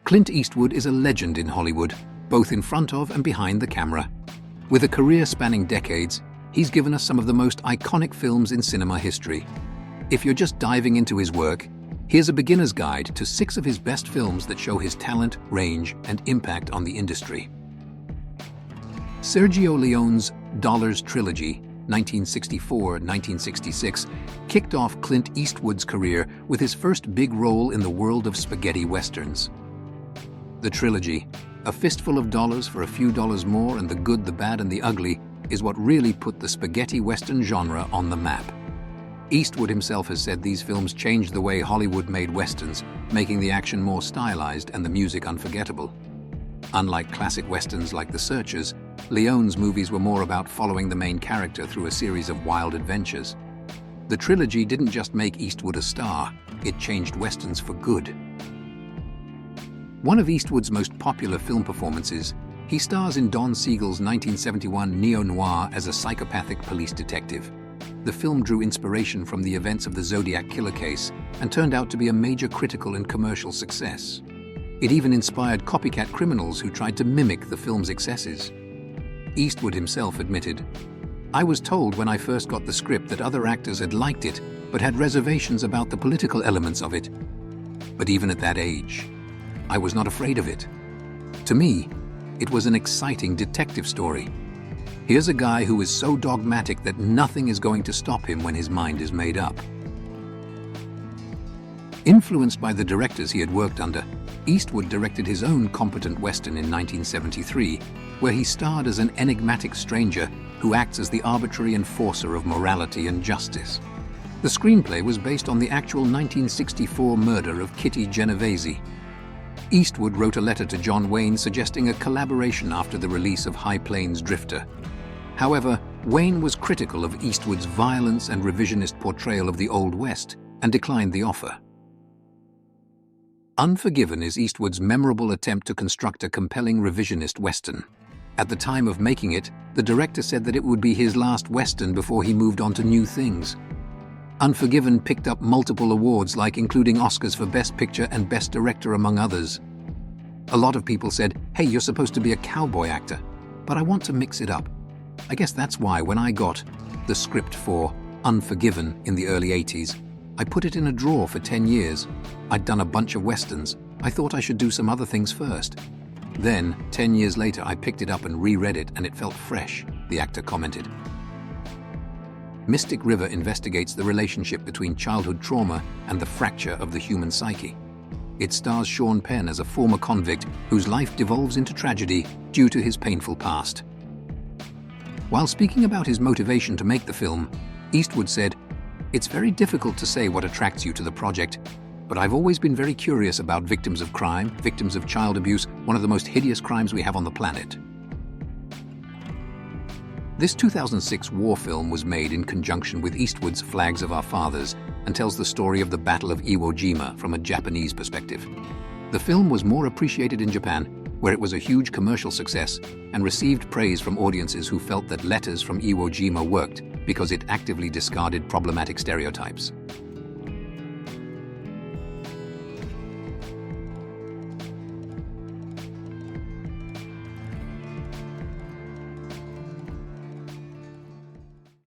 Clint Eastwood is a legend in Hollywood, both in front of and behind the camera. With a career spanning decades, he's given us some of the most iconic films in cinema history. If you're just diving into his work, here's a beginner's guide to 6 of his best films that show his talent, range, and impact on the industry. Sergio Leone's Dollars Trilogy, 1964-1966, kicked off Clint Eastwood's career with his first big role in the world of spaghetti westerns. The trilogy, a fistful of dollars for a few dollars more and the good, the bad, and the ugly, is what really put the spaghetti western genre on the map. Eastwood himself has said these films changed the way Hollywood made westerns, making the action more stylized and the music unforgettable. Unlike classic westerns like The Searchers, Leone's movies were more about following the main character through a series of wild adventures. The trilogy didn't just make Eastwood a star, it changed westerns for good. One of Eastwood's most popular film performances, he stars in Don Siegel's 1971 neo-noir as a psychopathic police detective. The film drew inspiration from the events of the Zodiac Killer case and turned out to be a major critical and commercial success. It even inspired copycat criminals who tried to mimic the film's excesses. Eastwood himself admitted, "I was told when I first got the script that other actors had liked it, but had reservations about the political elements of it. But even at that age, I was not afraid of it. To me, it was an exciting detective story. Here's a guy who is so dogmatic that nothing is going to stop him when his mind is made up." Influenced by the directors he had worked under, Eastwood directed his own competent western in 1973, where he starred as an enigmatic stranger who acts as the arbitrary enforcer of morality and justice. The screenplay was based on the actual 1964 murder of Kitty Genovese. Eastwood wrote a letter to John Wayne suggesting a collaboration after the release of High Plains Drifter. However, Wayne was critical of Eastwood's violence and revisionist portrayal of the Old West and declined the offer. Unforgiven is Eastwood's memorable attempt to construct a compelling revisionist western. At the time of making it, the director said that it would be his last western before he moved on to new things. Unforgiven picked up multiple awards, including Oscars for Best Picture and Best Director, among others. A lot of people said, "Hey, you're supposed to be a cowboy actor," but I want to mix it up. I guess that's why when I got the script for Unforgiven in the early 80s, I put it in a drawer for 10 years. I'd done a bunch of westerns. I thought I should do some other things first. Then, 10 years later, I picked it up and reread it, and it felt fresh, the actor commented. Mystic River investigates the relationship between childhood trauma and the fracture of the human psyche. It stars Sean Penn as a former convict whose life devolves into tragedy due to his painful past. While speaking about his motivation to make the film, Eastwood said, "It's very difficult to say what attracts you to the project, but I've always been very curious about victims of crime, victims of child abuse, one of the most hideous crimes we have on the planet." This 2006 war film was made in conjunction with Eastwood's Flags of Our Fathers and tells the story of the Battle of Iwo Jima from a Japanese perspective. The film was more appreciated in Japan, where it was a huge commercial success and received praise from audiences who felt that Letters from Iwo Jima worked because it actively discarded problematic stereotypes.